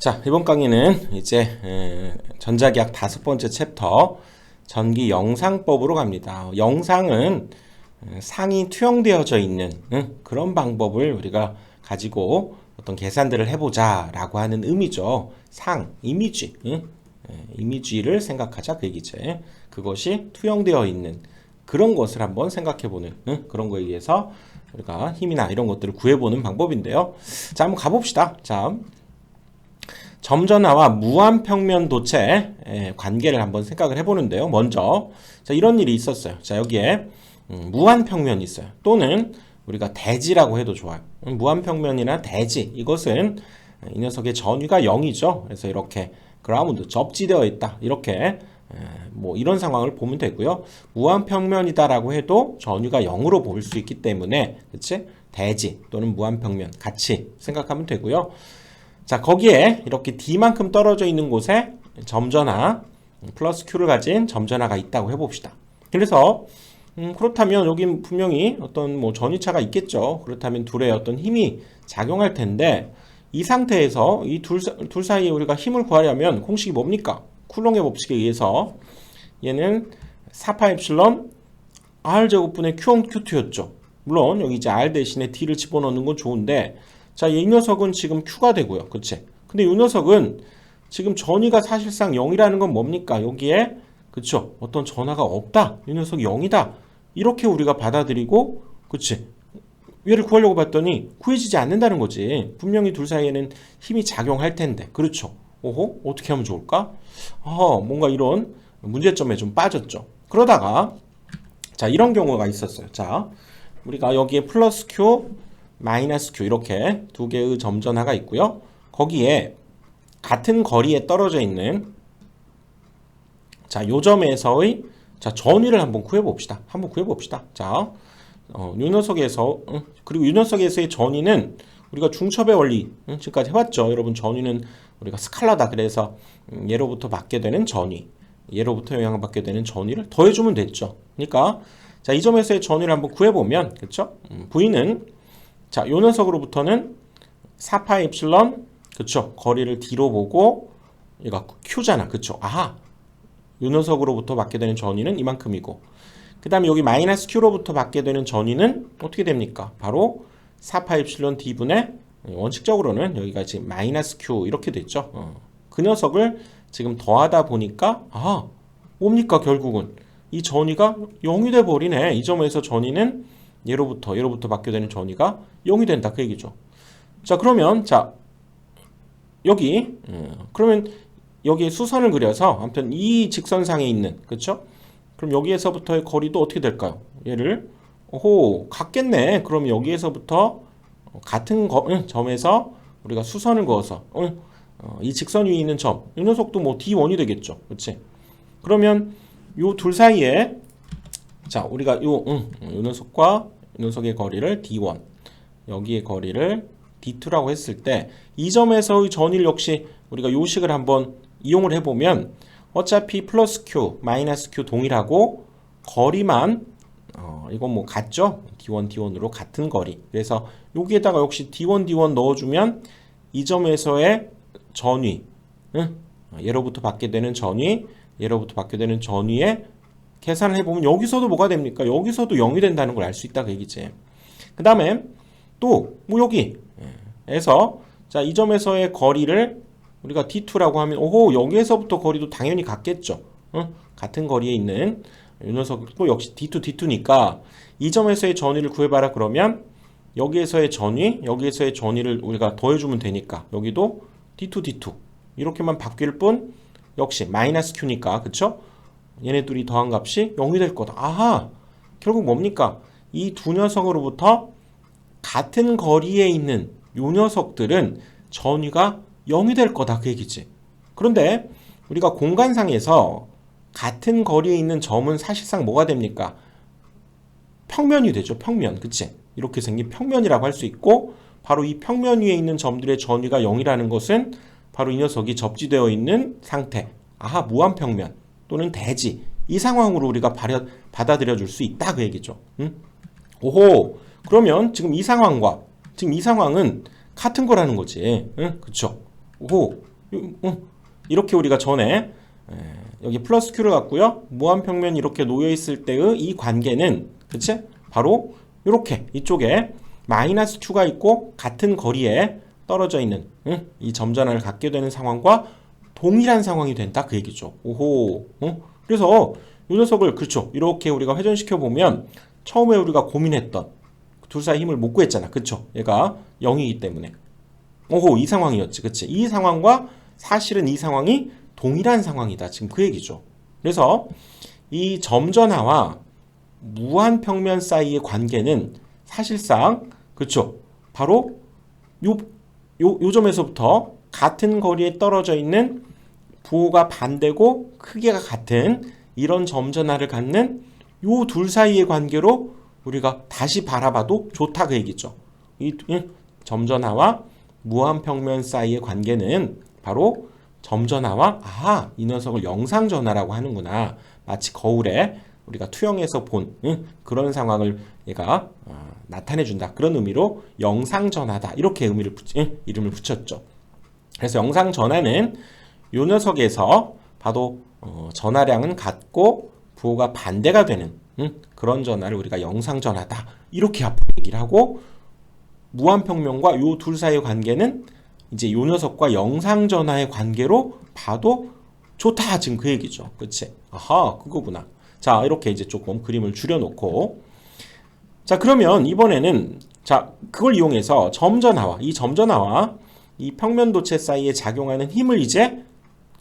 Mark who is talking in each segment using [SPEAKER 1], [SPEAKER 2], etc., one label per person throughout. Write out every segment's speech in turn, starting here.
[SPEAKER 1] 자, 이번 강의는 이제 전자기학 5번째 챕터 전기 영상법으로 갑니다. 영상은 상이 투영되어져 있는 그런 방법을 우리가 가지고 어떤 계산들을 해보자 라고 하는 의미죠. 상, 이미지, 이미지를 생각하자 그 얘기죠. 그것이 투영되어 있는 그런 것을 한번 생각해보는 그런 거에 의해서 우리가 힘이나 이런 것들을 구해보는 방법인데요. 자, 한번 가봅시다. 자, 점전화와 무한평면도체의 관계를 한번 생각을 해보는데요. 먼저 자, 이런 일이 있었어요. 자, 여기에 무한평면이 있어요. 또는 우리가 대지라고 해도 좋아요. 무한평면이나 대지, 이것은 이 녀석의 전위가 0이죠. 그래서 이렇게 그라운드, 접지되어 있다. 이렇게 뭐 이런 상황을 보면 되고요. 무한평면이다라고 해도 전위가 0으로 볼 수 있기 때문에 그치? 대지 또는 무한평면 같이 생각하면 되고요. 자, 거기에 이렇게 D만큼 떨어져 있는 곳에 점전화, 플러스 Q를 가진 점전화가 있다고 해봅시다. 그래서 그렇다면 여긴 분명히 어떤 뭐 전위차가 있겠죠. 그렇다면 둘의 어떤 힘이 작용할 텐데 이 상태에서 이 둘 사이에 우리가 힘을 구하려면 공식이 뭡니까? 쿨롱의 법칙에 의해서 얘는 4파 엡실론 R제곱분의 Q1 Q2였죠. 물론 여기 이제 R 대신에 D를 집어넣는 건 좋은데 자, 이 녀석은 지금 Q가 되고요. 그치? 근데 이 녀석은 지금 전위가 사실상 0이라는 건 뭡니까? 여기에, 그쵸? 어떤 전화가 없다. 이 녀석이 0이다. 이렇게 우리가 받아들이고, 그치? 얘를 구하려고 봤더니 구해지지 않는다는 거지. 분명히 둘 사이에는 힘이 작용할 텐데. 그렇죠? 오호? 어떻게 하면 좋을까? 뭔가 이런 문제점에 좀 빠졌죠. 그러다가, 자, 이런 경우가 있었어요. 자, 우리가 여기에 플러스 Q, 마이너스 Q 이렇게 두 개의 점전화가 있고요. 거기에 같은 거리에 떨어져 있는 자, 요 점에서의 자, 전위를 한번 구해봅시다. 자, 요 녀석에서 그리고 요 녀석에서의 전위는 우리가 중첩의 원리 지금까지 해봤죠. 여러분 전위는 우리가 스칼라다. 그래서 얘로부터 받게 되는 전위, 얘로부터 영향을 받게 되는 전위를 더해주면 됐죠. 그러니까 자, 이 점에서의 전위를 한번 구해보면 그렇죠? V는 자, 요 녀석으로부터는 4파 엡실론, 그쵸? 거리를 D로 보고, 얘가 Q잖아, 그쵸? 아하! 요 녀석으로부터 받게 되는 전위는 이만큼이고, 그 다음에 여기 마이너스 Q로부터 받게 되는 전위는 어떻게 됩니까? 바로 4파 엡실론 D분의, 원칙적으로는 여기가 지금 마이너스 Q 이렇게 됐죠? 그 녀석을 지금 더하다 보니까, 뭡니까, 결국은? 이 전위가 0이 돼버리네. 이 점에서 전위는 얘로부터 받게 되는 전위가 0이 된다 그 얘기죠. 자, 그러면 자 여기 그러면 여기에 수선을 그려서 아무튼 이 직선상에 있는 그렇죠? 그럼 여기에서부터의 거리도 어떻게 될까요? 얘를 같겠네. 그럼 여기에서부터 같은 점에서 우리가 수선을 그어서 이 직선 위에 있는 점, 이 녀석도 뭐 D1이 되겠죠. 그렇지? 그러면 요 둘 사이에 자, 우리가 요 녀석과 이 녀석의 거리를 D1, 여기의 거리를 D2라고 했을 때 이 점에서의 전위를 역시 우리가 요식을 한번 이용을 해보면 어차피 플러스 Q, 마이너스 Q 동일하고 거리만 이건 뭐 같죠? D1, D1으로 같은 거리. 그래서 여기에다가 역시 D1, D1 넣어주면 이 점에서의 전위, 얘로부터 받게 되는 전위, 얘로부터 받게 되는 전위의 계산을 해보면 여기서도 뭐가 됩니까? 여기서도 0이 된다는 걸 알 수 있다 그 얘기지. 그 다음에 또 뭐 여기에서 자, 이 점에서의 거리를 우리가 D2라고 하면 여기에서부터 거리도 당연히 같겠죠. 같은 거리에 있는 이 녀석도 역시 D2니까 이 점에서의 전위를 구해봐라 그러면 여기에서의 전위, 여기에서의 전위를 우리가 더해주면 되니까 여기도 D2 이렇게만 바뀔 뿐 역시 마이너스 Q니까 그쵸? 얘네 둘이 더한 값이 0이 될 거다. 아하! 결국 뭡니까? 이 두 녀석으로부터 같은 거리에 있는 요 녀석들은 전위가 0이 될 거다. 그 얘기지. 그런데 우리가 공간상에서 같은 거리에 있는 점은 사실상 뭐가 됩니까? 평면이 되죠. 평면. 그치? 이렇게 생긴 평면이라고 할 수 있고 바로 이 평면 위에 있는 점들의 전위가 0이라는 것은 바로 이 녀석이 접지되어 있는 상태. 아하! 무한평면. 또는 대지 이 상황으로 우리가 받아들여 줄 수 있다 그 얘기죠. 그러면 지금 이 상황과 지금 이 상황은 같은 거라는 거지. 그쵸? 이렇게 우리가 전에 여기 플러스 Q를 갖고요. 무한평면이 이렇게 놓여 있을 때의 이 관계는 그치? 바로 이렇게 이쪽에 마이너스 Q가 있고 같은 거리에 떨어져 있는 이 점전환을 갖게 되는 상황과 동일한 상황이 된다 그 얘기죠. 오호. 그래서 이 녀석을 그렇죠. 이렇게 우리가 회전시켜 보면 처음에 우리가 고민했던 둘 사이 힘을 못 구했잖아. 그쵸? 얘가 0이기 때문에. 오호, 이 상황이었지. 그치? 이 상황과 사실은 이 상황이 동일한 상황이다. 지금 그 얘기죠. 그래서 이 점전화와 무한평면 사이의 관계는 사실상 그쵸? 바로 요 점에서부터 같은 거리에 떨어져 있는 부호가 반대고 크기가 같은 이런 점전화를 갖는 요 둘 사이의 관계로 우리가 다시 바라봐도 좋다 그 얘기죠. 이 점전화와 무한평면 사이의 관계는 바로 점전화와 이 녀석을 영상전화라고 하는구나. 마치 거울에 우리가 투영해서 본 그런 상황을 얘가 나타내준다. 그런 의미로 영상전화다. 이렇게 이름을 붙였죠. 그래서 영상전화는 요 녀석에서 바로 전하량은 같고 부호가 반대가 되는 그런 전하를 우리가 영상전하다 이렇게 앞으로 얘기를 하고, 무한평면과 요 둘 사이의 관계는 이제 요 녀석과 영상전하의 관계로 봐도 좋다. 지금 그 얘기죠. 그치? 아하, 그거구나. 자, 이렇게 이제 조금 그림을 줄여놓고, 자, 그러면 이번에는 자, 그걸 이용해서 점전하와 이 평면도체 사이에 작용하는 힘을 이제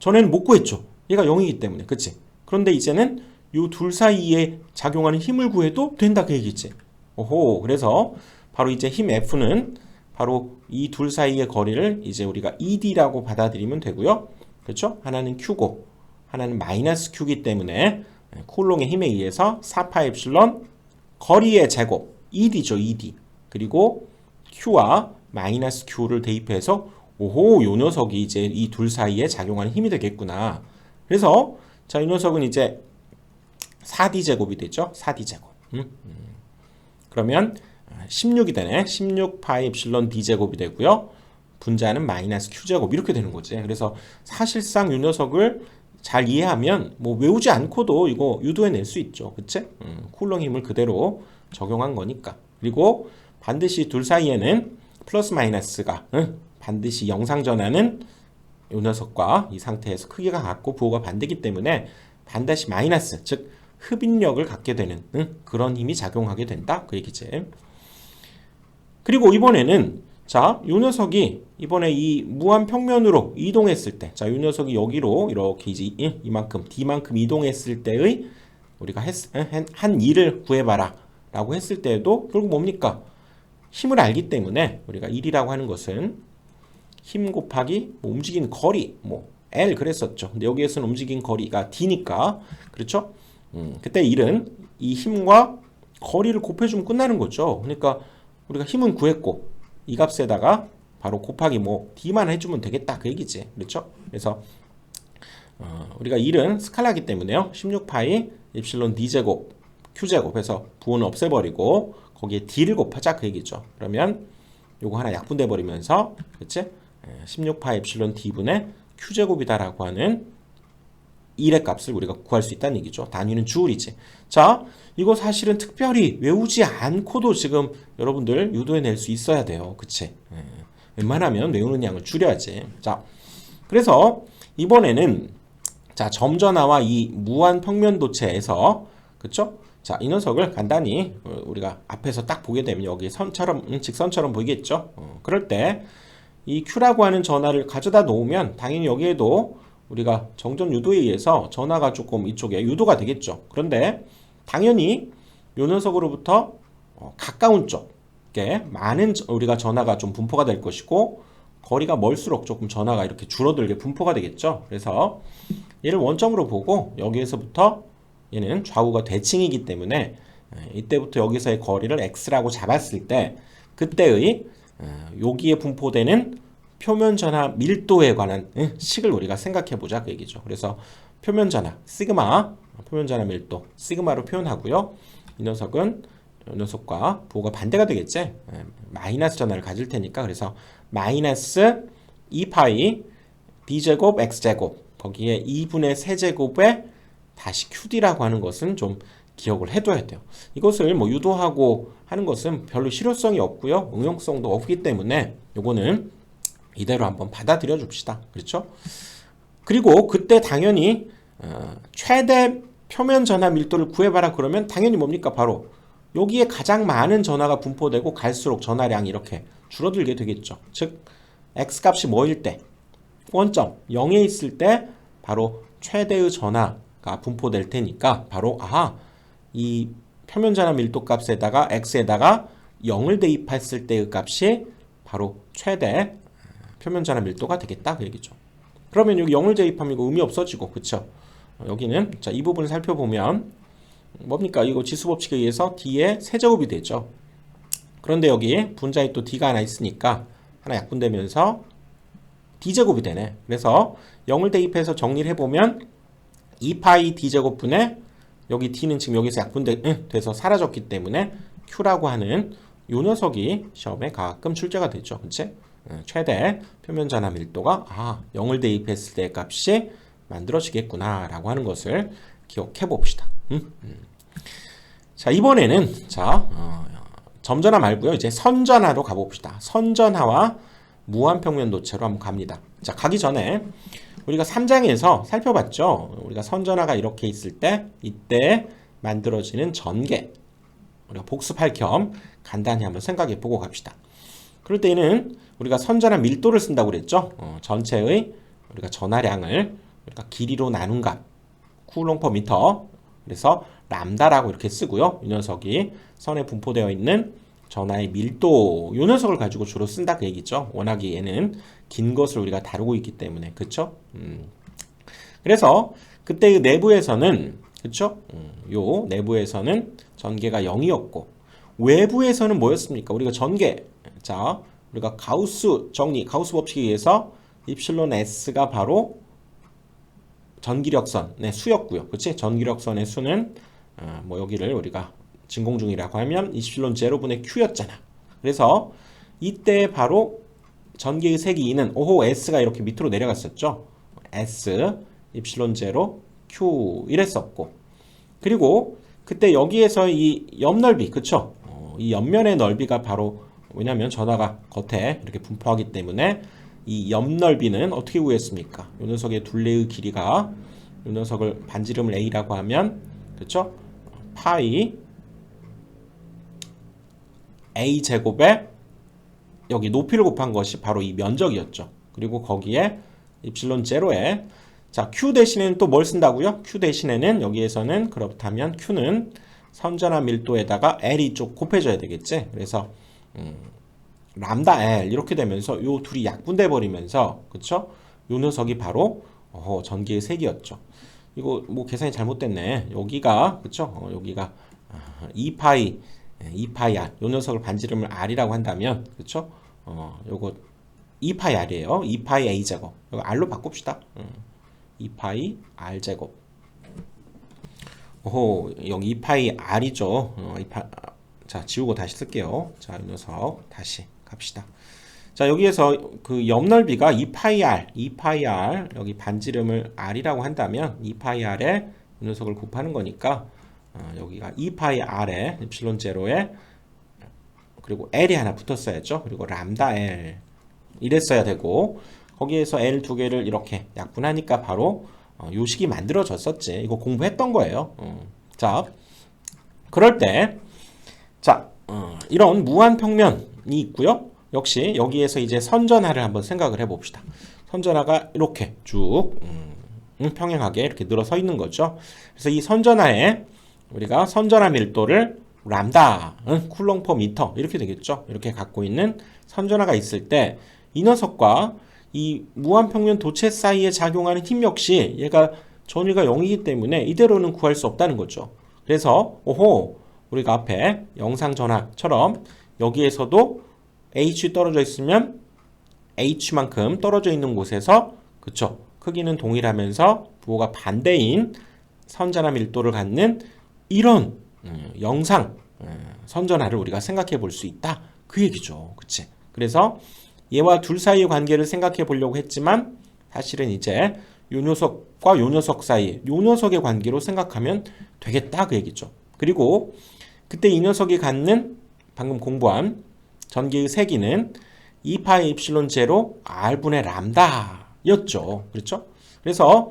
[SPEAKER 1] 전에는 못 구했죠. 얘가 0이기 때문에. 그치? 그런데 이제는 이 둘 사이에 작용하는 힘을 구해도 된다 그 얘기지. 오호. 그래서 바로 이제 힘 F는 바로 이 둘 사이의 거리를 이제 우리가 ED라고 받아들이면 되고요. 그렇죠? 하나는 Q고 하나는 마이너스 Q기 때문에 쿨롱의 힘에 의해서 4파 엡실론 거리의 제곱 ED죠. ED. 그리고 Q와 마이너스 Q를 대입해서 오호, 요 녀석이 이제 이 둘 사이에 작용하는 힘이 되겠구나. 그래서 자, 이 녀석은 이제 4D 제곱이 되죠. 4D 제곱. 그러면 16이 되네. 16파이 엡실론 D 제곱이 되고요. 분자는 마이너스 Q 제곱 이렇게 되는 거지. 그래서 사실상 이 녀석을 잘 이해하면 뭐 외우지 않고도 이거 유도해낼 수 있죠. 그치? 쿨롱 힘을 그대로 적용한 거니까. 그리고 반드시 둘 사이에는 플러스 마이너스가 반드시 영상전하는 이 녀석과 이 상태에서 크기가 같고 부호가 반대기 때문에 반드시 마이너스, 즉 흡인력을 갖게 되는 그런 힘이 작용하게 된다 그 얘기지. 그리고 이번에는 자, 이 녀석이 이번에 이 무한평면으로 이동했을 때, 자, 이 녀석이 여기로 이렇게 이제 이만큼 D만큼 이동했을 때의 우리가 한 일을 구해봐라 라고 했을 때에도 결국 뭡니까? 힘을 알기 때문에 우리가 1이라고 하는 것은 힘 곱하기 뭐 움직이는 거리 뭐 L 그랬었죠. 근데 여기에서는 움직인 거리가 D니까 그렇죠? 그때 1은 이 힘과 거리를 곱해주면 끝나는 거죠. 그러니까 우리가 힘은 구했고 이 값에다가 바로 곱하기 뭐 D만 해주면 되겠다 그 얘기지. 그렇죠? 그래서 우리가 1은 스칼라기 때문에요. 16파이 엡실론 D제곱 Q제곱 해서 부호는 없애버리고 거기에 D를 곱하자 그 얘기죠. 그러면 요거 하나 약분돼 버리면서 그치? 16파 엡실론 D분의 Q제곱이다라고 하는 1의 값을 우리가 구할 수 있다는 얘기죠. 단위는 주울이지. 자, 이거 사실은 특별히 외우지 않고도 지금 여러분들 유도해낼 수 있어야 돼요. 그치? 웬만하면 외우는 양을 줄여야지. 자, 그래서 이번에는 자, 점전화와 이 무한평면도체에서 그쵸? 자, 이 녀석을 간단히 우리가 앞에서 딱 보게 되면 여기 선처럼 직선처럼 보이겠죠? 그럴 때 이 Q라고 하는 전하를 가져다 놓으면 당연히 여기에도 우리가 정전 유도에 의해서 전하가 조금 이쪽에 유도가 되겠죠. 그런데 당연히 요 녀석으로부터 가까운 쪽에 많은 우리가 전하가 좀 분포가 될 것이고 거리가 멀수록 조금 전하가 이렇게 줄어들게 분포가 되겠죠. 그래서 얘를 원점으로 보고 여기에서부터 얘는 좌우가 대칭이기 때문에 이때부터 여기서의 거리를 x라고 잡았을 때 그때의 여기에 분포되는 표면 전하 밀도에 관한 식을 우리가 생각해 보자 그 얘기죠. 그래서 표면 전하 시그마, 표면 전하 밀도 시그마로 표현하고요. 이 녀석은 이 녀석과 부호가 반대가 되겠지. 마이너스 전하를 가질 테니까 그래서 마이너스 2파이 b제곱 x제곱 거기에 2분의 세제곱에 다시 qd라고 하는 것은 좀 기억을 해둬야 돼요. 이것을 뭐 유도하고 하는 것은 별로 실효성이 없고요. 응용성도 없기 때문에 요거는 이대로 한번 받아들여 줍시다. 그렇죠? 그리고 그때 당연히 최대 표면 전하 밀도를 구해봐라 그러면 당연히 뭡니까? 바로 여기에 가장 많은 전하가 분포되고 갈수록 전하량이 이렇게 줄어들게 되겠죠. 즉 x값이 뭐일 때? 원점 0에 있을 때 바로 최대의 전하가 분포될 테니까 바로 이 표면 전하 밀도 값에다가 x에다가 0을 대입했을 때의 값이 바로 최대 표면 전하 밀도가 되겠다 그 얘기죠. 그러면 여기 0을 대입하면 이거 의미 없어지고 그쵸? 여기는 자, 이 부분을 살펴보면 뭡니까? 이거 지수 법칙에 의해서 d의 세제곱이 되죠. 그런데 여기 분자에 또 d가 하나 있으니까 하나 약분되면서 d제곱이 되네. 그래서 0을 대입해서 정리를 해보면 2파이 d제곱분의 여기 d는 지금 여기서 약분돼서 사라졌기 때문에 q라고 하는 요 녀석이 시험에 가끔 출제가 되죠. 그치? 최대 표면 전하 밀도가 0을 대입했을 때 값이 만들어지겠구나 라고 하는 것을 기억해 봅시다. 자, 이번에는 점전하 말고요. 이제 선전하로 가봅시다. 선전하와 무한평면도체로 한번 갑니다. 자, 가기 전에 우리가 3장에서 살펴봤죠. 우리가 선전하가 이렇게 있을 때 이때 만들어지는 전개 우리가 복습할 겸 간단히 한번 생각해 보고 갑시다. 그럴 때는 우리가 선전하 밀도를 쓴다고 그랬죠. 전체의 우리가 전하량을 우리가 길이로 나눈 값 쿨롱 퍼 미터 그래서 람다라고 이렇게 쓰고요. 이 녀석이 선에 분포되어 있는 전하의 밀도 이 녀석을 가지고 주로 쓴다 그 얘기죠. 워낙 얘는 긴 것을 우리가 다루고 있기 때문에 그쵸? 그래서 그때 내부에서는 그쵸? 요 내부에서는 전개가 0이었고 외부에서는 뭐였습니까? 우리가 전개 자 우리가 가우스 정리 가우스 법칙에 의해서 입실론 s가 바로 전기력선의 수였고요. 그치? 전기력선의 수는 뭐 여기를 우리가 진공중이라고 하면 입실론 제로분의 q였잖아. 그래서 이때 바로 전기의 색이 E는 s가 이렇게 밑으로 내려갔었죠. s 입실론 제로 q 이랬었고 그리고 그때 여기에서 이 옆넓이 그쵸? 이 옆면의 넓이가 바로 왜냐면 전하가 겉에 이렇게 분포하기 때문에 이 옆넓이는 어떻게 구했습니까? 이 녀석의 둘레의 길이가 이 녀석을 반지름을 a라고 하면 그쵸? 파이 a 제곱에 여기 높이를 곱한 것이 바로 이 면적이었죠. 그리고 거기에 입실론 제로에 자 q 대신에는 또 뭘 쓴다고요? q 대신에는 여기에서는 그렇다면 q는 선전하 밀도에다가 l이 좀 곱해져야 되겠지. 그래서 람다 L 이렇게 되면서 요 둘이 약분돼 버리면서 그쵸? 요 녀석이 바로 전기의 색이었죠. 이거 뭐 계산이 잘못됐네. 여기가 그쵸? 여기가 2파이 R 요 녀석을 반지름을 R이라고 한다면 그쵸? 요거 2파이 R이에요. 2파이 A 제곱. 이거 R로 바꿉시다. 2파이 R 제곱. 여기 2파이 R이죠. 자, 지우고 다시 쓸게요. 자, 이 녀석 다시 갑시다. 자, 여기에서 그 옆넓이가 2파이 R 여기 반지름을 R이라고 한다면 2파이 R에 이 녀석을 곱하는 거니까 여기가 2파이 R에 입실론 제로에 그리고 L이 하나 붙었어야죠. 그리고 람다 L 이랬어야 되고 거기에서 L 두 개를 이렇게 약분하니까 바로 요 식이 만들어졌었지. 이거 공부했던 거예요. 자, 그럴 때 자, 이런 무한평면이 있고요. 역시 여기에서 이제 선전하를 한번 생각을 해봅시다. 선전하가 이렇게 쭉 평행하게 이렇게 늘어서 있는 거죠. 그래서 이 선전하에 우리가 선전하 밀도를 람다 쿨롱 퍼 미터 이렇게 되겠죠. 이렇게 갖고 있는 선전하가 있을 때 이 녀석과 이 무한평면 도체 사이에 작용하는 힘 역시 얘가 전위가 0이기 때문에 이대로는 구할 수 없다는 거죠. 그래서 우리가 앞에 영상 전하처럼 여기에서도 H 떨어져 있으면 H만큼 떨어져 있는 곳에서 그쵸? 크기는 동일하면서 부호가 반대인 선전하 밀도를 갖는 이런 영상 선전하를 우리가 생각해 볼 수 있다. 그 얘기죠. 그치? 그래서 얘와 둘 사이의 관계를 생각해 보려고 했지만 사실은 이제 요 녀석과 요 녀석 사이 요 녀석의 관계로 생각하면 되겠다 그 얘기죠. 그리고 그때 이 녀석이 갖는 방금 공부한 전기의 세기는 2파이 입실론 제로 R분의 람다였죠. 그렇죠? 그래서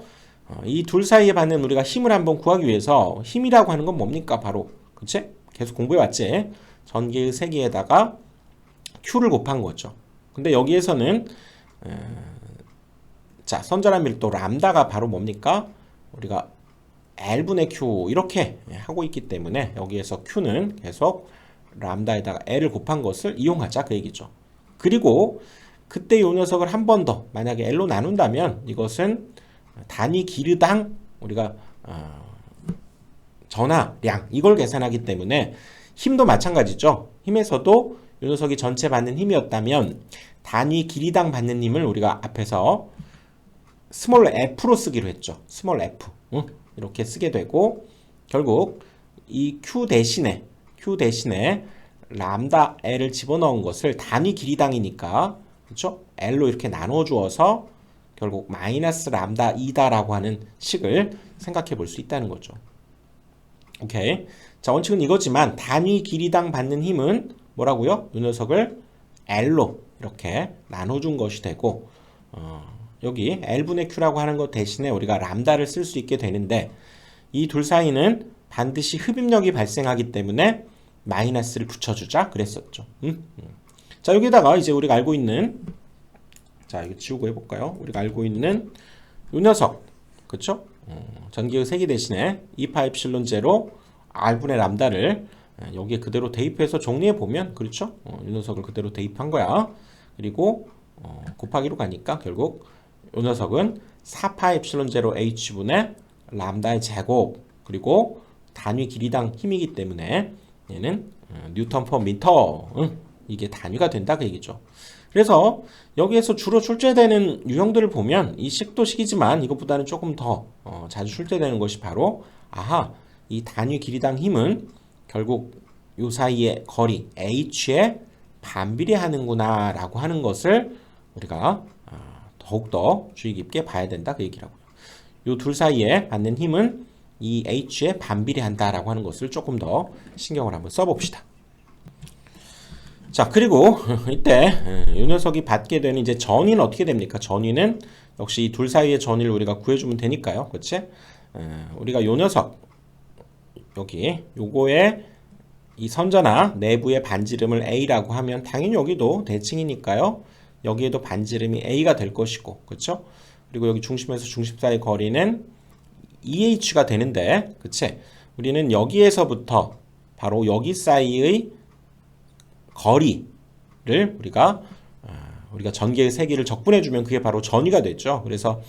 [SPEAKER 1] 이 둘 사이에 받는 우리가 힘을 한번 구하기 위해서 힘이라고 하는 건 뭡니까? 바로 그치? 계속 공부해왔지? 전기의 세기에다가 Q를 곱한 거죠. 근데 여기에서는 자, 선전한 밀도 람다가 바로 뭡니까? 우리가 L분의 Q 이렇게 하고 있기 때문에 여기에서 Q는 계속 람다에다가 L을 곱한 것을 이용하자 그 얘기죠. 그리고 그때 이 녀석을 한 번 더 만약에 L로 나눈다면 이것은 단위 길이당 우리가 전하량 이걸 계산하기 때문에 힘도 마찬가지죠. 힘에서도 이 녀석이 전체 받는 힘이었다면 단위 길이당 받는 힘을 우리가 앞에서 스몰 f로 쓰기로 했죠. 스몰 f 이렇게 쓰게 되고 결국 이 q 대신에 람다 L을 집어넣은 것을 단위 길이당이니까 그렇죠? L로 이렇게 나눠 주어서 결국 마이너스 람다 2다라고 하는 식을 생각해 볼 수 있다는 거죠. 오케이. 자, 원칙은 이거지만 단위 길이당 받는 힘은 뭐라고요? 이 녀석을 L로 이렇게 나눠준 것이 되고 여기 L분의 Q라고 하는 것 대신에 우리가 람다를 쓸 수 있게 되는데 이 둘 사이는 반드시 흡입력이 발생하기 때문에 마이너스를 붙여주자 그랬었죠. 자, 여기다가 이제 우리가 알고 있는 자, 이거 지우고 해볼까요? 우리가 알고 있는 이 녀석 그쵸? 전기의 세기 대신에 2파 입실론 제로 R분의 람다를 여기에 그대로 대입해서 정리해 보면 그렇죠? 이 녀석을 그대로 대입한 거야. 그리고 곱하기로 가니까 결국 이 녀석은 4파 입실론 제로 H분의 람다의 제곱 그리고 단위 길이당 힘이기 때문에 얘는 뉴턴 퍼 미터 이게 단위가 된다 그 얘기죠. 그래서 여기에서 주로 출제되는 유형들을 보면 이 식도 식이지만 이것보다는 조금 더 자주 출제되는 것이 바로 이 단위 길이당 힘은 결국 요 사이의 거리 h에 반비례하는구나 라고 하는 것을 우리가 더욱더 주의 깊게 봐야 된다 그 얘기라고요. 요 둘 사이에 받는 힘은 이 h에 반비례한다 라고 하는 것을 조금 더 신경을 한번 써봅시다. 자, 그리고 이때 이 녀석이 받게 되는 이제 전위는 어떻게 됩니까? 전위는 역시 이 둘 사이의 전위를 우리가 구해주면 되니까요. 그치? 우리가 요 녀석 여기 요거에 이 선전하 내부의 반지름을 A라고 하면 당연히 여기도 대칭이니까요. 여기에도 반지름이 A가 될 것이고 그쵸? 그리고 여기 중심에서 중심 사이 거리는 EH가 되는데 그치? 우리는 여기에서부터 바로 여기 사이의 거리를 우리가 전개의 세기를 적분해주면 그게 바로 전위가 됐죠. 그래서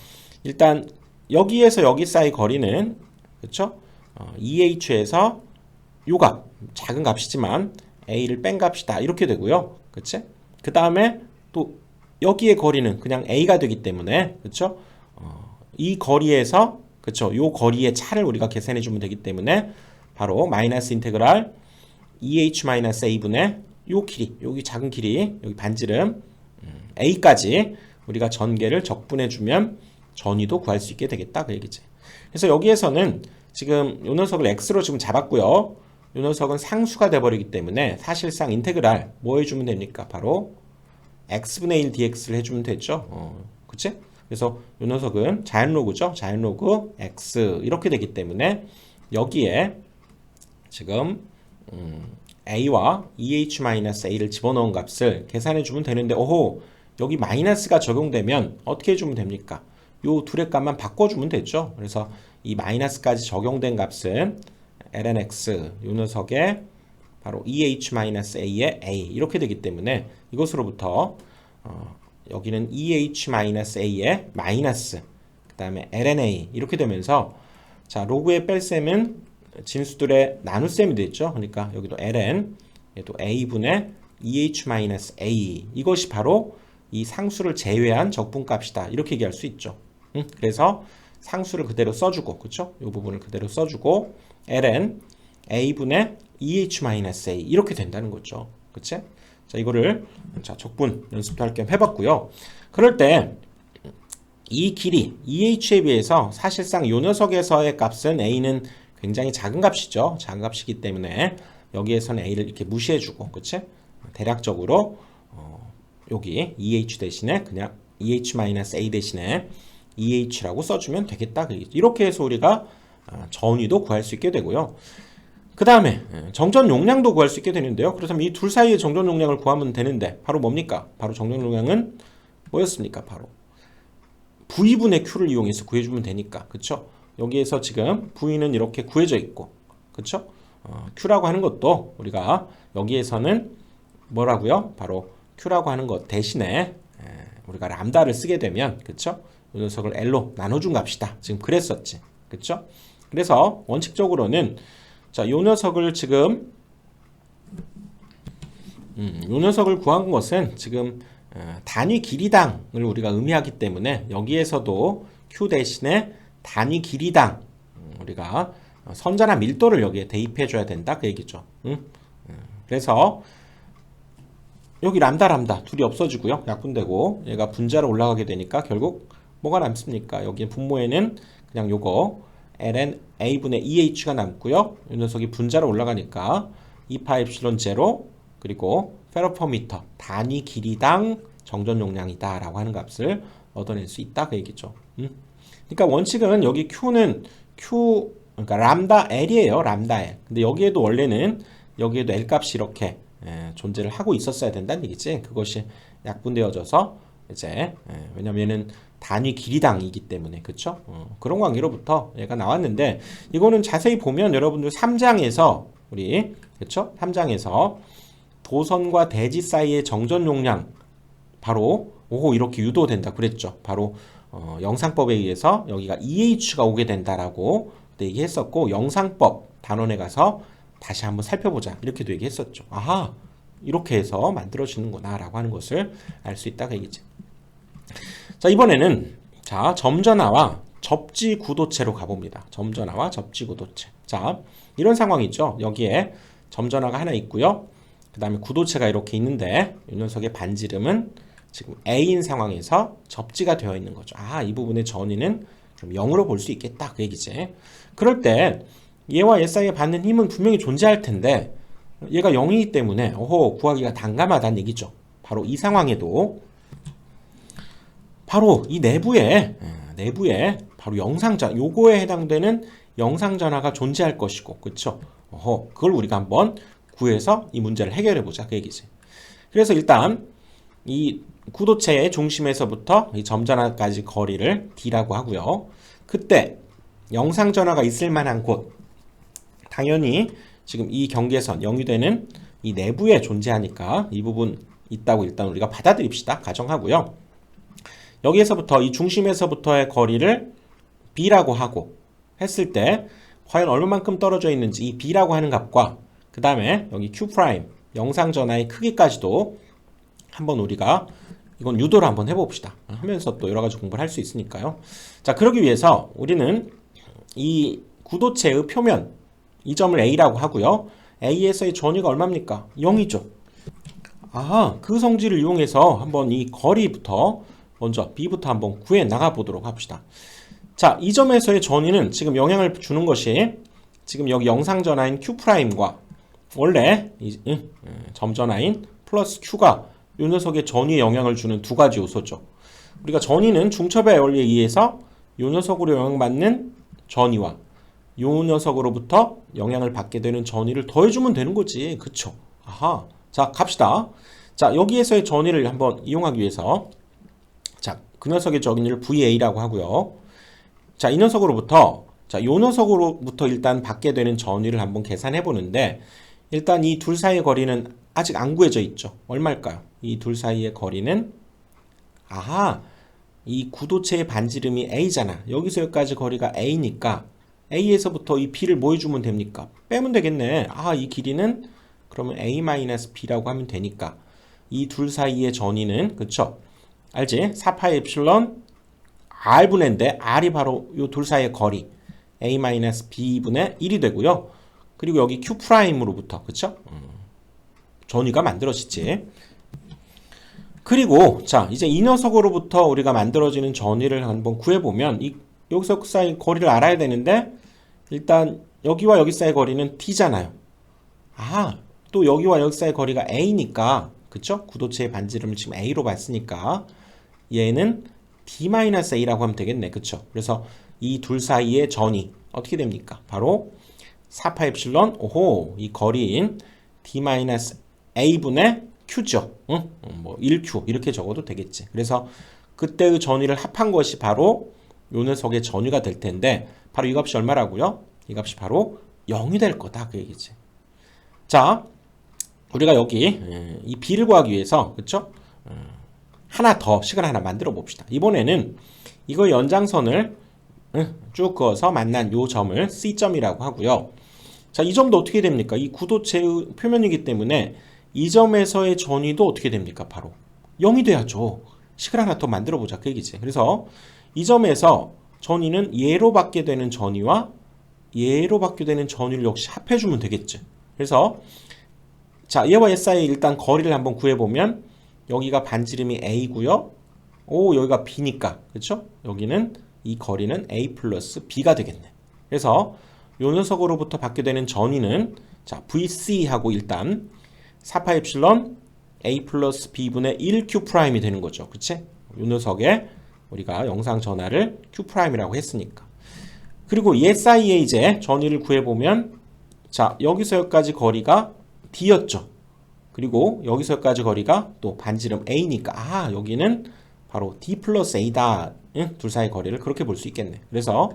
[SPEAKER 1] 일단 여기에서 여기 사이 거리는 그렇죠? EH에서 요 값, 작은 값이지만 A를 뺀 값이다 이렇게 되고요. 그치? 그 다음에 또 여기의 거리는 그냥 A가 되기 때문에 그렇죠? 이 거리에서 그렇죠? 요 거리의 차를 우리가 계산해 주면 되기 때문에 바로 마이너스 인테그랄 EH-A분의 요 길이, 여기 작은 길이, 여기 반지름 A까지 우리가 전개를 적분해주면 전위도 구할 수 있게 되겠다 그 얘기지. 그래서 여기에서는 지금 요 녀석을 X로 지금 잡았고요. 요 녀석은 상수가 돼버리기 때문에 사실상 인테그랄 뭐 해주면 됩니까? 바로 X분의 1 dx를 해주면 되죠. 그치? 그래서 요 녀석은 자연로그죠. 자연로그 X 이렇게 되기 때문에 여기에 지금 A와 EH-A를 집어넣은 값을 계산해주면 되는데 오호 여기 마이너스가 적용되면 어떻게 해주면 됩니까? 요 둘의 값만 바꿔주면 되죠. 그래서 이 마이너스까지 적용된 값은 lnx 요 녀석의 바로 EH-A의 A 이렇게 되기 때문에 이것으로부터 여기는 EH-A의 마이너스 그 다음에 lna 이렇게 되면서 자 로그의 뺄셈은 진수들의 나눗셈이 됐죠. 그러니까 여기도 ln, 얘도 a분의 EH-A 이것이 바로 이 상수를 제외한 적분값이다. 이렇게 얘기할 수 있죠. 그래서 상수를 그대로 써주고 그쵸? 이 부분을 그대로 써주고 ln a분의 EH-A 이렇게 된다는 거죠. 그치? 자 이거를 자 적분 연습도 할 겸 해봤고요. 그럴 때 이 길이 EH에 비해서 사실상 요 녀석에서의 값은 A는 굉장히 작은 값이죠. 작은 값이기 때문에 여기에서는 A를 이렇게 무시해주고, 그치? 대략적으로 여기 EH 대신에 그냥 EH-A 대신에 EH라고 써주면 되겠다. 이렇게 해서 우리가 전위도 구할 수 있게 되고요. 그 다음에 정전 용량도 구할 수 있게 되는데요. 그렇다면 이 둘 사이의 정전 용량을 구하면 되는데 바로 뭡니까? 바로 정전 용량은 뭐였습니까? 바로 V분의 Q를 이용해서 구해주면 되니까. 그쵸? 여기에서 지금 V는 이렇게 구해져 있고, 그쵸? Q라고 하는 것도 우리가 여기에서는 뭐라고요? 바로 Q라고 하는 것 대신에 우리가 람다를 쓰게 되면, 그쵸? 이 녀석을 L로 나눠준 값이다. 지금 그랬었지. 그쵸? 그래서 원칙적으로는 자, 요 녀석을 지금 요 녀석을 구한 것은 지금 단위 길이당을 우리가 의미하기 때문에 여기에서도 Q 대신에 단위 길이당 우리가 선자나 밀도를 여기에 대입해 줘야 된다 그 얘기죠. 그래서 여기 람다 둘이 없어지고요. 약분되고 얘가 분자로 올라가게 되니까 결국 뭐가 남습니까? 여기 분모에는 그냥 요거 ln a분의 eh가 남고요. 이 녀석이 분자로 올라가니까 2파 엡실론 제로 그리고 페로퍼미터 단위 길이당 정전 용량이다 라고 하는 값을 얻어낼 수 있다 그 얘기죠. 그러니까 원칙은 여기 Q는 그러니까 람다 L이에요. 람다 L. 근데 여기에도 원래는 여기에도 L 값이 이렇게 존재를 하고 있었어야 된다는 얘기지. 그것이 약분되어져서 이제 왜냐면은 단위 길이당이기 때문에 그쵸? 그런 관계로부터 얘가 나왔는데 이거는 자세히 보면 여러분들 3장에서 우리 그쵸? 3장에서 도선과 대지 사이의 정전 용량 바로 이렇게 유도된다 그랬죠. 바로 영상법에 의해서 여기가 EH가 오게 된다라고 얘기했었고 영상법 단원에 가서 다시 한번 살펴보자 이렇게도 얘기했었죠. 아하 이렇게 해서 만들어지는구나 라고 하는 것을 알 수 있다 그 얘기지. 자 이번에는 자 점전화와 접지 구도체로 가봅니다. 점전화와 접지 구도체. 자 이런 상황이죠. 여기에 점전화가 하나 있고요. 그 다음에 구도체가 이렇게 있는데 이 녀석의 반지름은 지금 A인 상황에서 접지가 되어 있는 거죠. 이 부분의 전위는 좀 0으로 볼 수 있겠다 그 얘기지. 그럴 때 얘와 얘 사이에 받는 힘은 분명히 존재할 텐데 얘가 0이기 때문에 구하기가 난감하다는 얘기죠. 바로 이 상황에도 바로 이 내부에 바로 영상전 요거에 해당되는 영상전화가 존재할 것이고 그쵸? 그걸 우리가 한번 구해서 이 문제를 해결해 보자 그 얘기지. 그래서 일단 이 구도체의 중심에서부터 이 점전화까지 거리를 D라고 하고요. 그때 영상전화가 있을 만한 곳 당연히 지금 이 경계선 0이 되는 이 내부에 존재하니까 이 부분 있다고 일단 우리가 받아들입시다. 가정하고요. 여기에서부터 이 중심에서부터의 거리를 B라고 하고 했을 때 과연 얼마만큼 떨어져 있는지 이 B라고 하는 값과 그 다음에 여기 Q' 영상전화의 크기까지도 한번 우리가 이건 유도를 한번 해봅시다. 하면서 또 여러가지 공부를 할 수 있으니까요. 자 그러기 위해서 우리는 이 구도체의 표면 이 점을 A라고 하고요. A에서의 전위가 얼마입니까? 0이죠. 그 성질을 이용해서 한번 이 거리부터 먼저 B부터 한번 구해 나가 보도록 합시다. 자, 이 점에서의 전위는 지금 영향을 주는 것이 지금 여기 영상전화인 Q'과 원래 점전화인 플러스 Q가 이 녀석의 전위에 영향을 주는 두 가지 요소죠. 우리가 전위는 중첩의 원리에 의해서 이 녀석으로 영향받는 전위와 이 녀석으로부터 영향을 받게 되는 전위를 더해주면 되는 거지. 그쵸? 자, 갑시다. 자, 여기에서의 전위를 한번 이용하기 위해서 자, 그 녀석의 전위를 VA라고 하고요. 자, 이 녀석으로부터 요 녀석으로부터 일단 받게 되는 전위를 한번 계산해 보는데 일단 이 둘 사이의 거리는 아직 안 구해져 있죠. 얼마일까요? 이 둘 사이의 거리는 이 구도체의 반지름이 A잖아. 여기서 여기까지 거리가 A니까 A에서부터 이 B를 뭐 해주면 됩니까? 빼면 되겠네. 이 길이는 그러면 A-B라고 하면 되니까 이 둘 사이의 전위는 그쵸? 알지? 4파이 엡실론 R분의 N인데 R이 바로 이 둘 사이의 거리 A-B분의 1이 되고요. 그리고 여기 Q'으로부터 그쵸? 전위가 만들어지지. 그리고 자 이제 이 녀석으로부터 우리가 만들어지는 전위를 한번 구해보면 이 여기서 사이 거리를 알아야 되는데 일단 여기와 여기 사이 거리는 t잖아요. 또 여기와 여기 사이 거리가 a니까 그쵸? 구도체의 반지름을 지금 a로 봤으니까 얘는 d-a라고 하면 되겠네. 그쵸? 그래서 이 둘 사이의 전위 어떻게 됩니까? 바로 4파 엡실론 이 거리인 d-a분의 q죠. 응? 뭐 1q 이렇게 적어도 되겠지. 그래서 그때의 전위를 합한 것이 바로 요 녀석의 전위가 될 텐데 바로 이 값이 얼마라고요? 이 값이 바로 0이 될 거다 그 얘기지. 자, 우리가 여기 이 b를 구하기 위해서 그쵸? 하나 더 식을 하나 만들어 봅시다. 이번에는 이거 연장선을 쭉 그어서 만난 요 점을 C점이라고 하고요. 자, 이 점도 어떻게 됩니까? 이 구도체의 표면이기 때문에 이 점에서의 전위도 어떻게 됩니까? 바로 0이 돼야죠. 식을 하나 더 만들어 보자 그 얘기지. 그래서 이 점에서 전위는 얘로 받게 되는 전위와 얘로 받게 되는 전위를 역시 합해주면 되겠지. 그래서 자, 얘와 얘 사이 일단 거리를 한번 구해보면 여기가 반지름이 a고요. 여기가 b니까 그렇죠? 여기는 이 거리는 a 플러스 b가 되겠네. 그래서 요 녀석으로부터 받게 되는 전위는 자 vc하고 일단 4파 엡실론 a 플러스 b분의 1q 프라임이 되는 거죠. 그치? 요 녀석에 우리가 영상 전하를 q 프라임이라고 했으니까. 그리고 얘 사이에 이제 전위를 구해보면 자 여기서 여기까지 거리가 d였죠. 그리고 여기서 여기까지 거리가 또 반지름 a니까 여기는 바로 d 플러스 a다. 둘 사이 거리를 그렇게 볼 수 있겠네. 그래서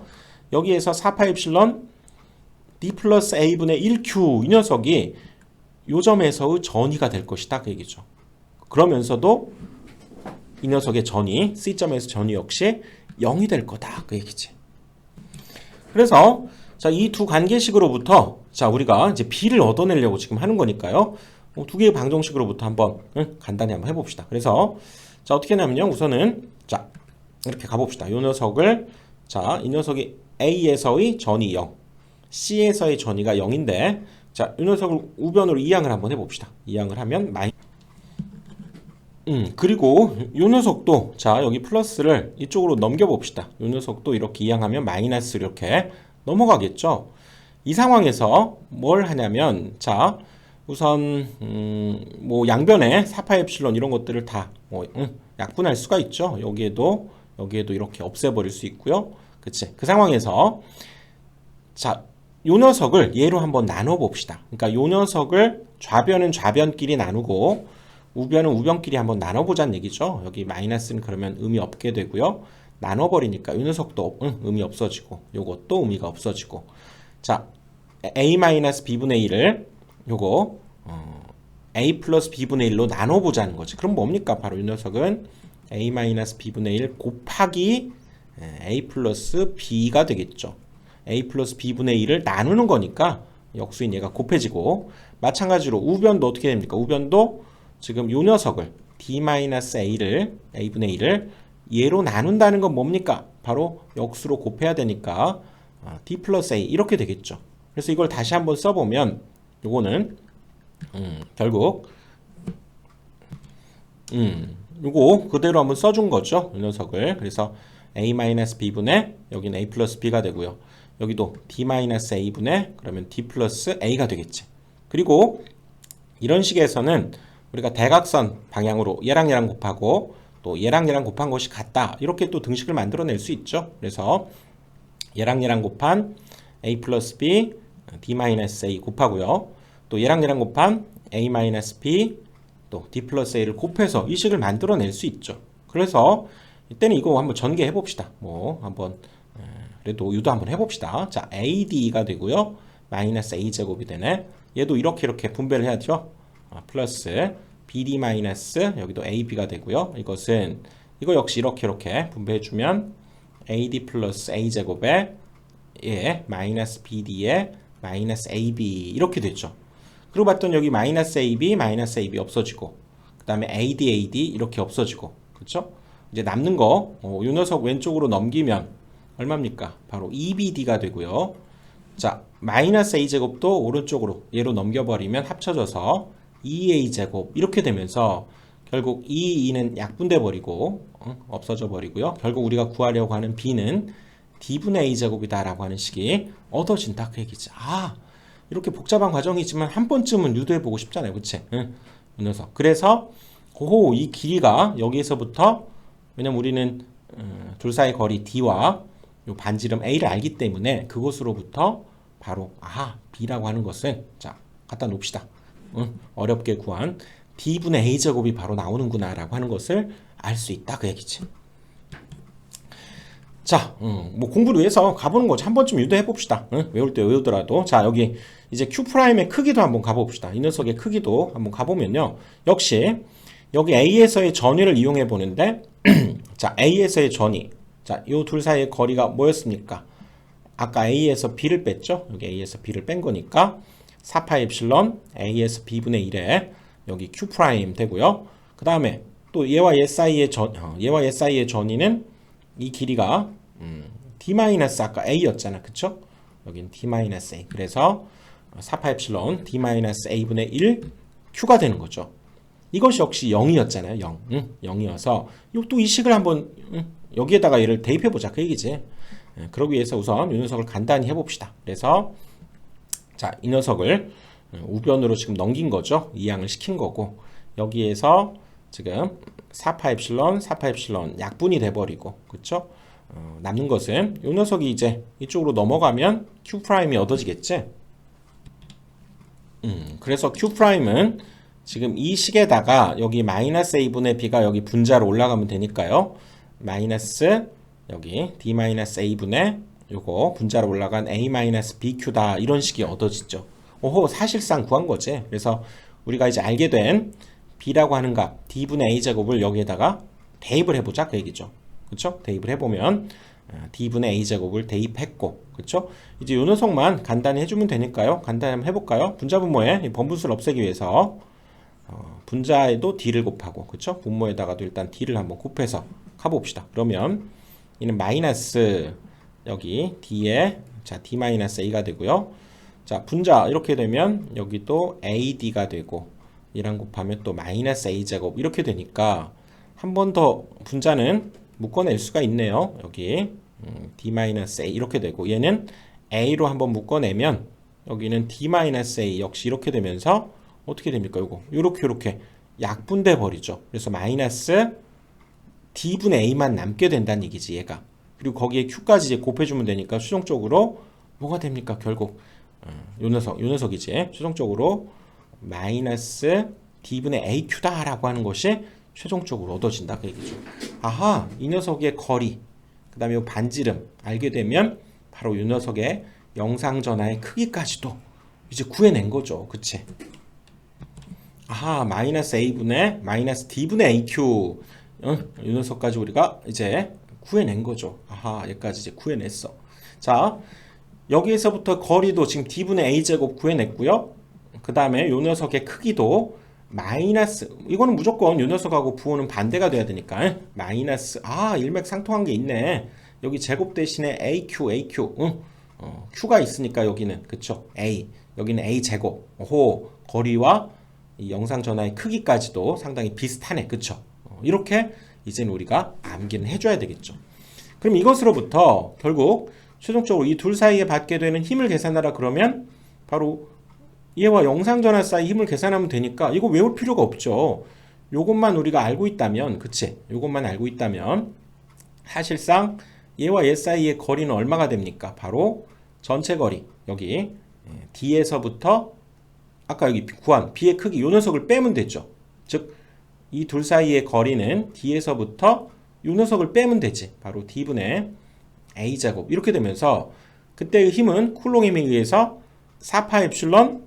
[SPEAKER 1] 여기에서 4파 엡실론 d 플러스 a분의 1q 이 녀석이 요 점에서의 전위가 될 것이다 그 얘기죠. 그러면서도 이 녀석의 전위 C점에서 전위 역시 0이 될 거다 그 얘기지. 그래서 자, 이 두 관계식으로부터 자 우리가 이제 b를 얻어내려고 지금 하는 거니까요. 두 개의 방정식으로부터 한번 간단히 한번 해봅시다. 그래서 자 어떻게 하냐면요. 우선은 자 이렇게 가봅시다. 요 녀석을 자 이 녀석이 a에서의 전위 0, c에서의 전위가 0인데 자 이 녀석을 우변으로 이항을 한번 해봅시다. 이항을 하면 그리고 요 녀석도 자 여기 플러스를 이쪽으로 넘겨봅시다. 요 녀석도 이렇게 이항하면 마이너스 이렇게 넘어가겠죠. 이 상황에서 뭘 하냐면 자 우선 뭐 양변에 4파 엡실론 이런 것들을 다 약분할 수가 있죠. 여기에도 이렇게 없애버릴 수 있고요. 그치? 그 상황에서 자 요 녀석을 얘로 한번 나눠 봅시다. 그러니까 요 녀석을 좌변은 좌변끼리 나누고 우변은 우변끼리 한번 나눠보자는 얘기죠. 여기 마이너스는 그러면 의미 없게 되고요. 나눠버리니까 이 녀석도 의미 없어지고 요것도 의미가 없어지고 자 a-b분의 1을 요거 a 플러스 b분의 1로 나눠보자는 거지. 그럼 뭡니까? 바로 이 녀석은 a-b분의 1 곱하기 a 플러스 b가 되겠죠. a 플러스 b분의 1을 나누는 거니까 역수인 얘가 곱해지고 마찬가지로 우변도 어떻게 됩니까? 우변도 지금 요 녀석을 d-a를 a분의 1을 얘로 나눈다는 건 뭡니까? 바로 역수로 곱해야 되니까 d 플러스 a 이렇게 되겠죠. 그래서 이걸 다시 한번 써보면 요거는 결국 요거 그대로 한번 써준 거죠. 이 녀석을. 그래서 a-b분의 여기는 a 플러스 b가 되고요. 여기도 d-a분의 그러면 d 플러스 a가 되겠지. 그리고 이런 식에서는 우리가 대각선 방향으로 얘랑 곱하고 또 얘랑 곱한 것이 같다. 이렇게 또 등식을 만들어낼 수 있죠. 그래서 얘랑 곱한 a 플러스 b d-a 곱하고요. 또 얘랑 곱한 a-b 또 d 플러스 a를 곱해서 이 식을 만들어낼 수 있죠. 그래서 이때는 이거 한번 전개해 봅시다. 뭐 한번 그래도 유도 한번 해봅시다. 자 ad가 되고요. 마이너스 a제곱이 되네. 얘도 이렇게 분배를 해야죠. 플러스 bd 마이너스 여기도 ab가 되고요. 이거 역시 이렇게 분배해주면 ad 플러스 a제곱에 마이너스 bd에 마이너스 ab 이렇게 되죠. 그리고 봤더니 여기 마이너스 ab 없어지고 그 다음에 ad 이렇게 없어지고 그쵸? 이제 남는 거 요 녀석 왼쪽으로 넘기면 얼마입니까? 바로 2bd가 되고요. 자 마이너스 a제곱도 오른쪽으로 얘로 넘겨버리면 합쳐져서 2a제곱 이렇게 되면서 결국 이 2는 약분돼 버리고 없어져 버리고요. 결국 우리가 구하려고 하는 b는 d분의 a제곱이다 라고 하는 식이 얻어진다 그 얘기지. 아, 이렇게 복잡한 과정이지만 한 번쯤은 유도해 보고 싶잖아요. 그치? 응. 이 녀석. 그래서 오호, 이 길이가 여기에서부터, 왜냐면 우리는 둘 사이 거리 d와 요 반지름 a를 알기 때문에 그곳으로부터 바로 b라고 하는 것은, 자, 갖다 놓읍시다. 어렵게 구한 d분의 a제곱이 바로 나오는구나 라고 하는 것을 알 수 있다 그 얘기지. 자, 뭐 공부를 위해서 가보는 거지. 한 번쯤 유도해 봅시다. 외울 때 외우더라도. 자, 여기 이제 Q'의 크기도 한번 가봅시다. 이 녀석의 크기도 한번 가보면요. 역시 여기 A에서의 전위를 이용해 보는데 자, A에서의 전위. 자, 요 둘 사이의 거리가 뭐였습니까? 아까 A에서 B를 뺐죠? 여기 A에서 B를 뺀 거니까 4파이 엡실론 A에서 B분의 1에 여기 Q' 되고요. 그 다음에 또 얘와 얘 사이의 전위는 이 길이가 d 아까 a였잖아. 그쵸? 여긴 d-a. 그래서 4파 엡실론 d-a분의 1 q가 되는 거죠. 이것이 역시 0이었잖아요. 0. 0이어서 또 이 식을 한번 여기에다가 얘를 대입해 보자. 그 얘기지. 그러기 위해서 우선 이 녀석을 간단히 해봅시다. 그래서 자, 이 녀석을 우변으로 지금 넘긴 거죠. 이항을 시킨 거고 여기에서 지금 4파 엡실론 약분이 돼버리고 그쵸? 남는 것은 이 녀석이 이제 이쪽으로 넘어가면 Q'이 얻어지겠지? 그래서 Q'은 지금 이 식에다가 여기 마이너스 A분의 B가 여기 분자로 올라가면 되니까요. 마이너스 여기 D-A분의 요거 분자로 올라간 A-BQ다 이런 식이 얻어지죠. 오호, 사실상 구한 거지. 그래서 우리가 이제 알게 된 B라고 하는 값 D분의 A제곱을 여기에다가 대입을 해보자 그 얘기죠. 그쵸? 대입을 해보면 D분의 A제곱을 대입했고 그쵸? 이제 요 녀석만 간단히 해주면 되니까요. 간단히 한번 해볼까요? 분자분모에 번분수를 없애기 위해서 분자에도 D를 곱하고 그쵸? 분모에다가도 일단 D를 한번 곱해서 가봅시다. 그러면 이는 마이너스 여기 D에 자 D-A가 되고요. 자, 분자 이렇게 되면 여기도 AD가 되고 이랑 곱하면 또 마이너스 A제곱 이렇게 되니까 한 번 더 분자는 묶어낼 수가 있네요. 여기 D-A 이렇게 되고 얘는 A로 한번 묶어내면 여기는 D-A 역시 이렇게 되면서 어떻게 됩니까? 요렇게 약분돼 버리죠. 그래서 마이너스 D분의 A만 남게 된다는 얘기지 얘가. 그리고 거기에 Q까지 이제 곱해주면 되니까 최종적으로 뭐가 됩니까? 결국 요 녀석이지. 최종적으로 마이너스 D분의 AQ다 라고 하는 것이 최종적으로 얻어진다 그 얘기죠. 아하, 이 녀석의 거리 그 다음에 이 반지름 알게 되면 바로 이 녀석의 영상전화의 크기까지도 이제 구해낸 거죠. 그치? 아하, 마이너스 A분의 마이너스 D분의 AQ 이 녀석까지 우리가 이제 구해낸 거죠. 아하, 여기까지 이제 구해냈어. 자, 여기에서부터 거리도 지금 D분의 A제곱 구해냈고요. 그 다음에 요 녀석의 크기도 마이너스 이거는 무조건 요 녀석하고 부호는 반대가 돼야 되니까 마이너스 일맥상통한 게 있네. 여기 제곱 대신에 AQ Q가 있으니까 여기는 그쵸? A 여기는 A 제곱. 오호, 거리와 이 영상 전화의 크기까지도 상당히 비슷하네. 그쵸? 이렇게 이제는 우리가 암기는 해줘야 되겠죠. 그럼 이것으로부터 결국 최종적으로 이 둘 사이에 받게 되는 힘을 계산하라 그러면 바로 얘와 영상전화 사이 힘을 계산하면 되니까 이거 외울 필요가 없죠. 요것만 우리가 알고 있다면 그치? 요것만 알고 있다면 사실상 얘와 얘 사이의 거리는 얼마가 됩니까? 바로 전체 거리 여기 D에서부터 아까 여기 구한 B의 크기 요 녀석을 빼면 되죠. 즉 이 둘 사이의 거리는 D에서부터 요 녀석을 빼면 되지. 바로 D분의 A제곱 이렇게 되면서 그때의 힘은 쿨롱 힘에 의해서 4파 엡실론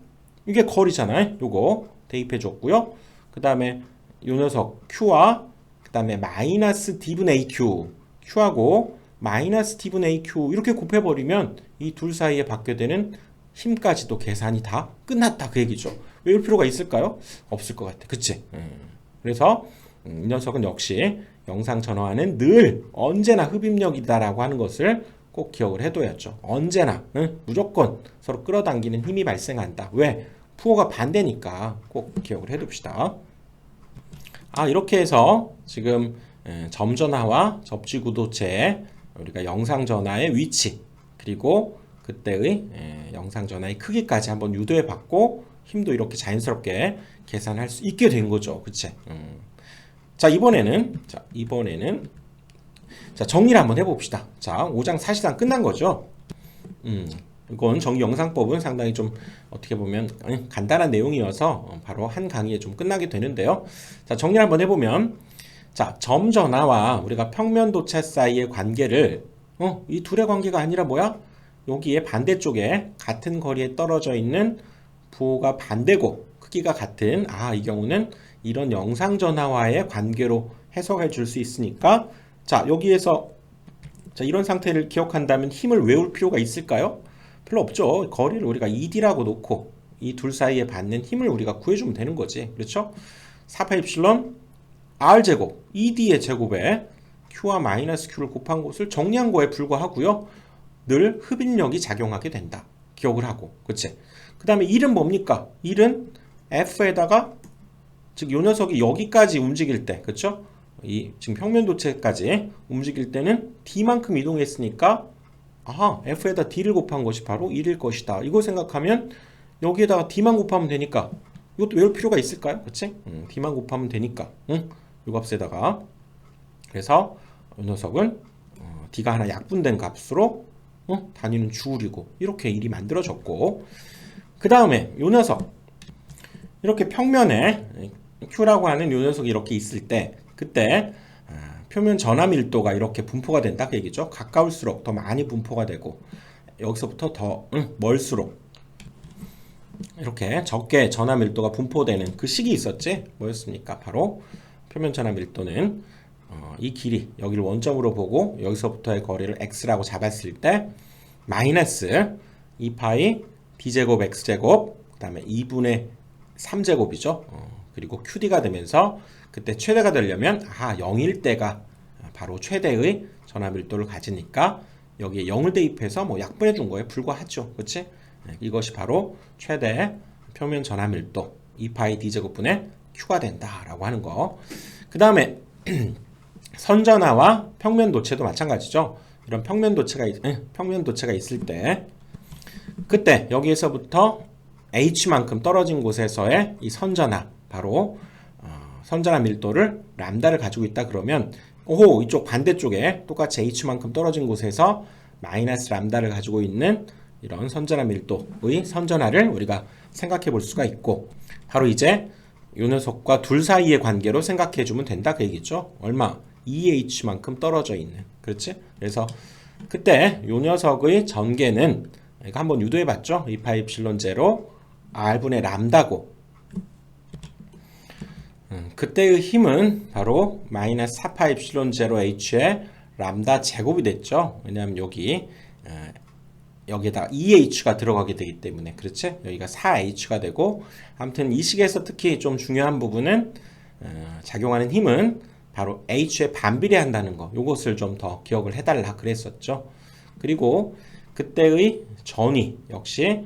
[SPEAKER 1] 이게 거리잖아요. 요거 대입해 줬고요. 그 다음에 요 녀석 Q와 그 다음에 마이너스 D분의 AQ Q하고 마이너스 D분의 AQ 이렇게 곱해버리면 이 둘 사이에 받게 되는 힘까지도 계산이 다 끝났다 그 얘기죠. 외울 필요가 있을까요? 없을 것 같아. 그치? 그래서 이 녀석은 역시 영상 전화와는 늘 언제나 흡입력이다라고 하는 것을 꼭 기억을 해둬야죠. 언제나 무조건 서로 끌어당기는 힘이 발생한다. 왜? 부호가 반대니까 꼭 기억을 해둡시다. 이렇게 해서 지금 점전화와 접지구도체의 우리가 영상전화의 위치 그리고 그때의 영상전화의 크기까지 한번 유도해 봤고 힘도 이렇게 자연스럽게 계산할 수 있게 된 거죠. 그치? 자, 이번에는 정리를 한번 해봅시다. 자, 5장 사실상 끝난 거죠. 이건 정리 영상법은 상당히 좀 어떻게 보면 간단한 내용이어서 바로 한 강의에 좀 끝나게 되는데요. 자, 정리를 한번 해보면, 자, 점전화와 우리가 평면도체 사이의 관계를 이 둘의 관계가 아니라 뭐야? 여기에 반대쪽에 같은 거리에 떨어져 있는 부호가 반대고 크기가 같은 이 경우는 이런 영상전화와의 관계로 해석해 줄 수 있으니까, 자, 여기에서 자, 이런 상태를 기억한다면 힘을 외울 필요가 있을까요? 별로 없죠. 거리를 우리가 ED라고 놓고 이 둘 사이에 받는 힘을 우리가 구해주면 되는 거지. 그렇죠? 4파 입실론 R제곱 ED의 제곱에 Q와 마이너스 Q를 곱한 것을 정리한 거에 불과하고요. 늘 흡인력이 작용하게 된다. 기억을 하고. 그치? 그 다음에 1은 뭡니까? 1은 F에다가 즉 요 녀석이 여기까지 움직일 때, 그쵸? 이 지금 평면도체까지 움직일 때는 D만큼 이동했으니까 F에다 D를 곱한 것이 바로 1일 것이다. 이거 생각하면 여기에다가 D만 곱하면 되니까 이것도 외울 필요가 있을까요? 그치? D만 곱하면 되니까 요 값에다가 그래서 이 녀석은 D가 하나 약분된 값으로 단위는 주울이고 이렇게 1이 만들어졌고 그 다음에 요 녀석 이렇게 평면에 Q라고 하는 요 녀석이 이렇게 있을 때 그때 표면 전화 밀도가 이렇게 분포가 된다 그 얘기죠. 가까울수록 더 많이 분포가 되고 여기서부터 더 멀수록 이렇게 적게 전화 밀도가 분포되는 그 식이 있었지. 뭐였습니까? 바로 표면 전화 밀도는 이 길이 여기를 원점으로 보고 여기서부터의 거리를 x라고 잡았을 때 마이너스 2파이 d제곱 x제곱 그 다음에 2분의 3제곱이죠. 그리고 qd가 되면서 그때 최대가 되려면 0일 때가 바로 최대의 전화 밀도를 가지니까 여기에 0을 대입해서 뭐 약분해 준 거에 불과하죠. 그치? 이것이 바로 최대 표면 전화 밀도 2파이 d제곱분의 q가 된다라고 하는 거. 그 다음에 선전화와 평면도체도 마찬가지죠. 이런 평면도체가 있을 때 그때 여기에서부터 h만큼 떨어진 곳에서의 이 선전화 바로 선전화 밀도를 람다를 가지고 있다 그러면 이쪽 반대쪽에 똑같이 h만큼 떨어진 곳에서 마이너스 람다를 가지고 있는 이런 선전화 밀도의 선전화를 우리가 생각해 볼 수가 있고 바로 이제 이 녀석과 둘 사이의 관계로 생각해 주면 된다 그 얘기죠. 얼마? 2h만큼 떨어져 있는. 그렇지? 그래서 그때 이 녀석의 전개는 이거 한번 유도해 봤죠. 2파 입실론 제로 r분의 람다고 그때의 힘은 바로 마이너스 4파 입실론 제로 h의 람다 제곱이 됐죠. 왜냐하면 여기에다가 2h가 들어가게 되기 때문에. 그렇지? 여기가 4h가 되고 아무튼 이 식에서 특히 좀 중요한 부분은 작용하는 힘은 바로 h에 반비례한다는 거. 요것을 좀 더 기억을 해달라 그랬었죠. 그리고 그때의 전위 역시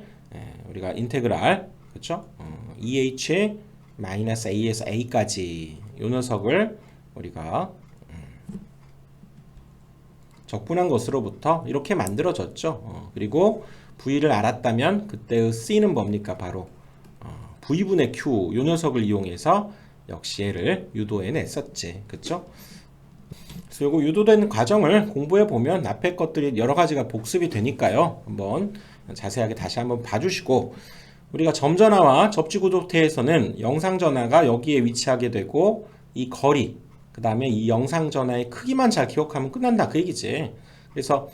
[SPEAKER 1] 우리가 인테그랄 그렇죠? 2h 마이너스 a에서 a까지 요 녀석을 우리가 적분한 것으로부터 이렇게 만들어졌죠. 그리고 v를 알았다면 그때의 c는 뭡니까? 바로 v분의 q 요 녀석을 이용해서 역시 얘를 유도해 냈었지. 그쵸? 그래서 요거 유도된 과정을 공부해 보면 앞에 것들이 여러 가지가 복습이 되니까요. 한번 자세하게 다시 한번 봐주시고 우리가 점전화와 접지구도체에서는 영상전화가 여기에 위치하게 되고 이 거리 그 다음에 이 영상전화의 크기만 잘 기억하면 끝난다 그 얘기지. 그래서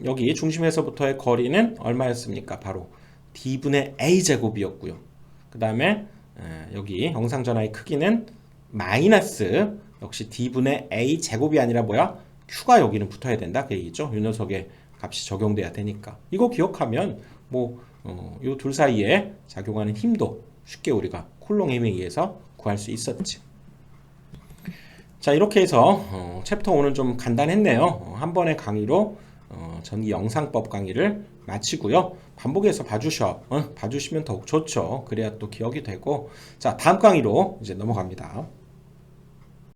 [SPEAKER 1] 여기 중심에서부터의 거리는 얼마였습니까? 바로 d분의 a제곱이었고요. 그 다음에 여기 영상전화의 크기는 마이너스 역시 d분의 a제곱이 아니라 뭐야? q가 여기는 붙어야 된다 그 얘기죠. 이 녀석의 값이 적용돼야 되니까 이거 기억하면 뭐 요 둘 사이에 작용하는 힘도 쉽게 우리가 쿨롱 힘에 의해서 구할 수 있었지. 자 이렇게 해서 챕터 5는 좀 간단했네요. 한 번의 강의로 전기 영상법 강의를 마치고요. 반복해서 봐주시면 더욱 좋죠. 그래야 또 기억이 되고 자 다음 강의로 이제 넘어갑니다.